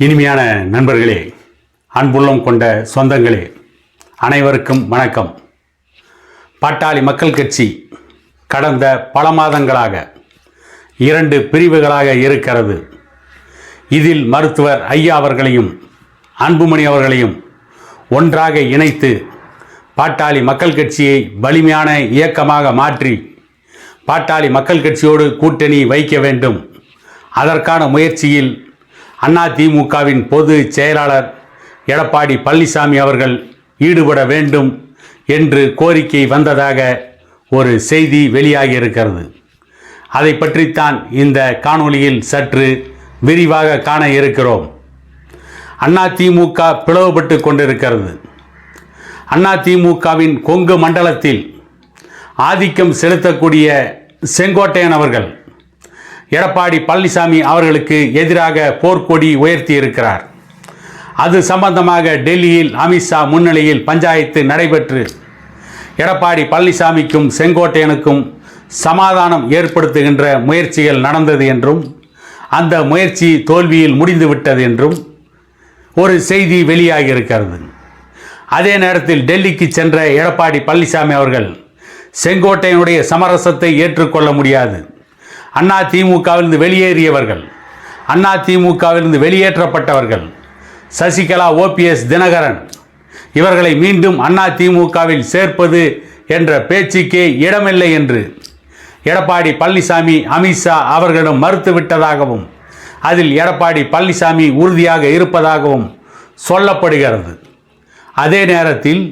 இனிமையான நண்பர்களே, அன்புள்ளம் கொண்ட சொந்தங்களே, அனைவருக்கும் வணக்கம். பாட்டாளி மக்கள் கட்சி கடந்த பல மாதங்களாக 2 பிரிவுகளாக இருக்கிறது. இதில் மருத்துவர் ஐயா அவர்களையும் அன்புமணி அவர்களையும் ஒன்றாக இணைத்து பாட்டாளி மக்கள் கட்சியை வலிமையான இயக்கமாக மாற்றி பாட்டாளி மக்கள் கட்சியோடு கூட்டணி வைக்க வேண்டும். அதற்கான முயற்சியில் அதிமுகவின் பொதுச் செயலாளர் எடப்பாடி பழனிசாமி அவர்கள் ஈடுபட வேண்டும் என்று கோரிக்கை வந்ததாக ஒரு செய்தி வெளியாகி இருக்கிறது. அதை பற்றித்தான் இந்த காணொளியில் சற்று விரிவாக காண இருக்கிறோம். அதிமுக பிளவுபட்டு கொண்டிருக்கிறது. அதிமுகவின் கொங்கு மண்டலத்தில் ஆதிக்கம் செலுத்தக்கூடிய செங்கோட்டையன் அவர்கள் எடப்பாடி பழனிசாமி அவர்களுக்கு எதிராக போர்க்கொடி உயர்த்தி இருக்கிறார். அது சம்பந்தமாக டெல்லியில் அமித்ஷா முன்னிலையில் பஞ்சாயத்து நடைபெற்று எடப்பாடி பழனிசாமிக்கும் செங்கோட்டையனுக்கும் சமாதானம் ஏற்படுத்துகின்ற முயற்சிகள் நடந்தது என்றும் அந்த முயற்சி தோல்வியில் முடிந்துவிட்டது என்றும் ஒரு செய்தி வெளியாகி இருக்கிறது. அதே நேரத்தில் டெல்லிக்கு சென்ற எடப்பாடி பழனிசாமி அவர்கள் செங்கோட்டையனுடைய சமரசத்தை ஏற்றுக்கொள்ள முடியாது. அதிமுகவிலிருந்து வெளியேறியவர்கள், அதிமுகவிலிருந்து வெளியேற்றப்பட்டவர்கள், சசிகலா, ஓபிஎஸ், தினகரன் இவர்களை மீண்டும் அதிமுகவில் சேர்ப்பது என்ற பேச்சுக்கே இடமில்லை என்று எடப்பாடி பழனிசாமி அமித்ஷா அவர்களிடம் மறுத்துவிட்டதாகவும் அதில் எடப்பாடி பழனிசாமி உறுதியாக இருப்பதாகவும் சொல்லப்படுகிறது. அதே நேரத்தில்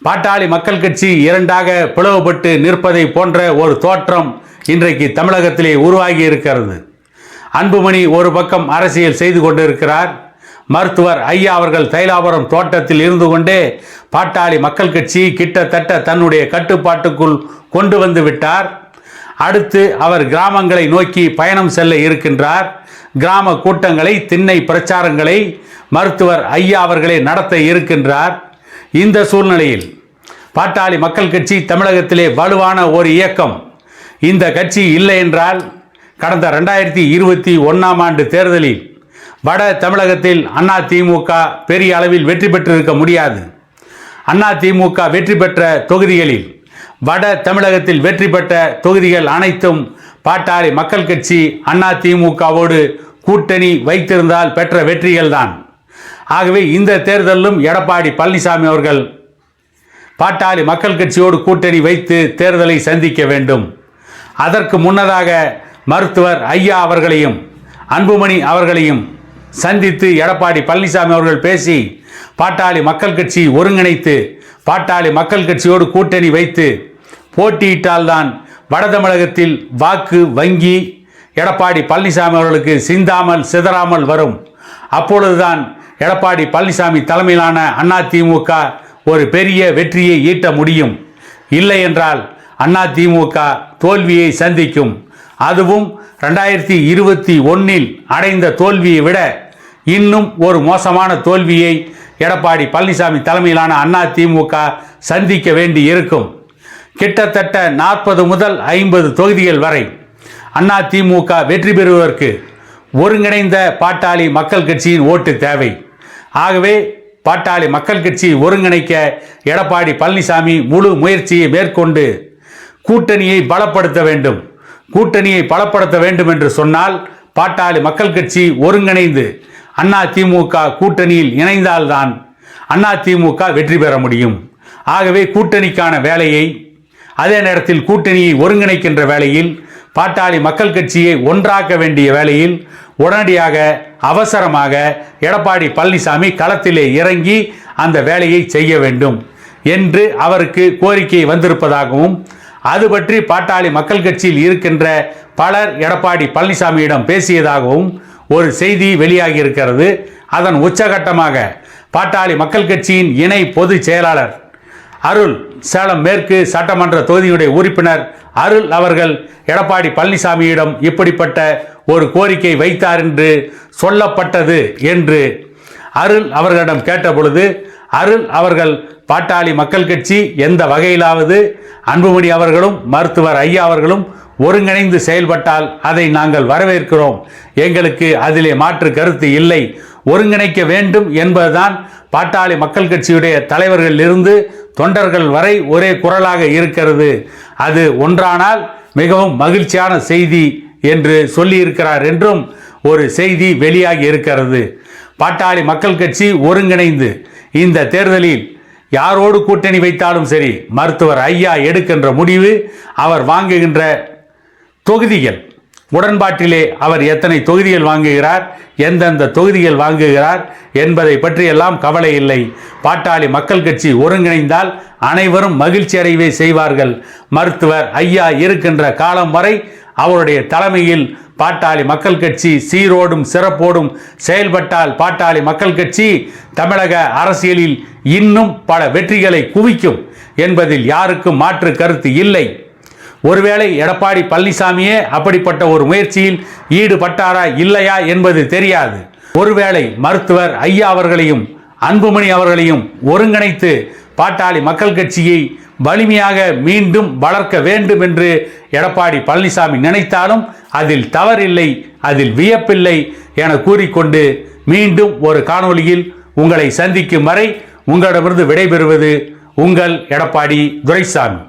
பாட்டாளி மக்கள் கட்சி 2ஆக பிளவுபட்டு நிற்பதை போன்ற ஒரு தோற்றம் இன்றைக்கு தமிழகத்திலே உருவாகி இருக்கிறது. அன்புமணி ஒரு பக்கம் அரசியல் செய்து கொண்டிருக்கிறார். மருத்துவர் ஐயா அவர்கள் தைலாபுரம் தோட்டத்தில் இருந்து கொண்டே பாட்டாளி மக்கள் கட்சி கிட்டத்தட்ட தன்னுடைய கட்டுப்பாட்டுக்குள் கொண்டு வந்து விட்டார். அடுத்து அவர் கிராமங்களை நோக்கி பயணம் செல்ல இருக்கின்றார். கிராம கூட்டங்களை, திண்ணை பிரச்சாரங்களை மருத்துவர் ஐயா அவர்களே நடத்த இருக்கின்றார். இந்த சூழ்நிலையில் பாட்டாளி மக்கள் கட்சி தமிழகத்திலே வலுவான ஒரு இயக்கம். இந்த கட்சி இல்லை என்றால் கடந்த 2021ஆம் ஆண்டு தேர்தலில் வட தமிழகத்தில் அதிமுக பெரிய அளவில் வெற்றி பெற்றிருக்க முடியாது. அதிமுக வெற்றி பெற்ற தொகுதிகளில் வட தமிழகத்தில் வெற்றி பெற்ற தொகுதிகள் அனைத்தும் பாட்டாளி மக்கள் கட்சி அதிமுகவோடு கூட்டணி வைத்திருந்தால் பெற்ற வெற்றிகள் தான். ஆகவே இந்த தேர்தலிலும் எடப்பாடி பழனிசாமி அவர்கள் பாட்டாளி மக்கள் கட்சியோடு கூட்டணி வைத்து தேர்தலை சந்திக்க வேண்டும். அதற்கு முன்னதாக மருத்துவர் ஐயா அவர்களையும் அன்புமணி அவர்களையும் சந்தித்து எடப்பாடி பழனிசாமி அவர்கள் பேசி பாட்டாளி மக்கள் கட்சி ஒருங்கிணைத்து பாட்டாளி மக்கள் கட்சியோடு கூட்டணி வைத்து போட்டியிட்டால்தான் வட தமிழகத்தில் வாக்கு வங்கி எடப்பாடி பழனிசாமி அவர்களுக்கு சிந்தாமல் சிதறாமல் வரும். அப்பொழுதுதான் எடப்பாடி பழனிசாமி தலைமையிலான அதிமுக ஒரு பெரிய வெற்றியை ஈட்ட முடியும். இல்லை என்றால் அதிமுக தோல்வியை சந்திக்கும். அதுவும் 2021இல் அடைந்த தோல்வியை விட இன்னும் ஒரு மோசமான தோல்வியை எடப்பாடி பழனிசாமி தலைமையிலான அதிமுக சந்திக்க வேண்டி இருக்கும். கிட்டத்தட்ட 40 முதல் 50 தொகுதிகள் வரை அதிமுக வெற்றி பெறுவதற்கு ஒருங்கிணைந்த பாட்டாளி மக்கள் கட்சியின் ஓட்டு தேவை. ஆகவே பாட்டாளி மக்கள் கட்சி ஒருங்கிணைக்க எடப்பாடி பழனிசாமி முழு முயற்சியை மேற்கொண்டு கூட்டணியை பலப்படுத்த வேண்டும். கூட்டணியை பலப்படுத்த வேண்டும் என்று சொன்னால் பாட்டாளி மக்கள் கட்சி ஒருங்கிணைந்து அதிமுக கூட்டணியில் இணைந்தால்தான் அதிமுக வெற்றி பெற முடியும். ஆகவே கூட்டணிக்கான வேலையை, அதே நேரத்தில் கூட்டணியை ஒருங்கிணைக்கின்ற வேளையில் பாட்டாளி மக்கள் கட்சியை ஒன்றாக்க வேண்டிய வேளையில் உடனடியாக அவசரமாக எடப்பாடி பழனிசாமி களத்திலே இறங்கி அந்த வேலையை செய்ய வேண்டும் என்று அவருக்கு கோரிக்கை வந்திருப்பதாகவும் அது பற்றி பாட்டாளி மக்கள் கட்சியில் இருக்கின்ற பலர் எடப்பாடி பழனிசாமியிடம் பேசியதாகவும் ஒரு செய்தி வெளியாகி இருக்கிறது. அதன் உச்சகட்டமாக பாட்டாளி மக்கள் கட்சியின் இணை பொதுச் செயலாளர் அருள், சேலம் மேற்கு சட்டமன்ற தொகுதியுடைய உறுப்பினர் அருள் அவர்கள் எடப்பாடி பழனிசாமியிடம் இப்படிப்பட்ட ஒரு கோரிக்கை வைத்தார் என்று சொல்லப்பட்டது என்று அருள் அவர்களிடம் கேட்டபொழுது அருள் அவர்கள் பாட்டாளி மக்கள் கட்சி எந்த வகையிலாவது அன்புமணி அவர்களும் மருத்துவர் ஐயா அவர்களும் ஒருங்கிணைந்து செயல்பட்டால் அதை நாங்கள் வரவேற்கிறோம். எங்களுக்கு அதிலே மாற்று கருத்து இல்லை. ஒருங்கிணைக்க வேண்டும் என்பதுதான் பாட்டாளி மக்கள் கட்சியுடைய தலைவர்களிலிருந்து தொண்டர்கள் வரை ஒரே குரலாக இருக்கிறது. அது ஒன்றானால் மிகவும் மகிழ்ச்சியான செய்தி என்று சொல்லியிருக்கிறார் என்றும் ஒரு செய்தி வெளியாகி இருக்கிறது. பாட்டாளி மக்கள் கட்சி ஒருங்கிணைந்து இந்த தேர்தலில் யாரோடு கூட்டணி வைத்தாலும் சரி, மருத்துவர் ஐயா எடுக்கின்ற முடிவு, அவர் வாங்குகின்ற தொகுதிகள் உடன்பாட்டிலே அவர் எத்தனை தொகுதிகள் வாங்குகிறார், எந்தெந்த தொகுதிகள் வாங்குகிறார் என்பதை பற்றியெல்லாம் கவலை இல்லை. பாட்டாளி மக்கள் கட்சி ஒருங்கிணைந்தால் அனைவரும் மகிழ்ச்சி அடைவே செய்வார்கள். மருத்துவர் ஐயா இருக்கின்ற காலம் வரை அவருடைய தலைமையில் பாட்டாளி மக்கள் கட்சி சீரோடும் சிறப்போடும் செயல்பட்டால் பாட்டாளி மக்கள் கட்சி தமிழக அரசியலில் இன்னும் பல வெற்றிகளை குவிக்கும் என்பதில் யாருக்கும் மாற்று கருத்து இல்லை. ஒருவேளை எடப்பாடி பழனிசாமியே அப்படிப்பட்ட ஒரு முயற்சியில் ஈடுபட்டாரா இல்லையா என்பது தெரியாது. ஒருவேளை மருத்துவர் ஐயா அவர்களையும் அன்புமணி அவர்களையும் ஒருங்கிணைத்து பாட்டாளி மக்கள் கட்சியை வலிமையாக மீண்டும் வளர்க்க வேண்டும் என்று எடப்பாடி பழனிசாமி நினைத்தாலும் அதில் தவறில்லை, அதில் வியப்பில்லை என கூறிக்கொண்டு மீண்டும் ஒரு காணொளியில் உங்களை சந்திக்கும் வரை உங்களிடமிருந்து விடைபெறுவது உங்கள் எடப்பாடி துரைசாமி.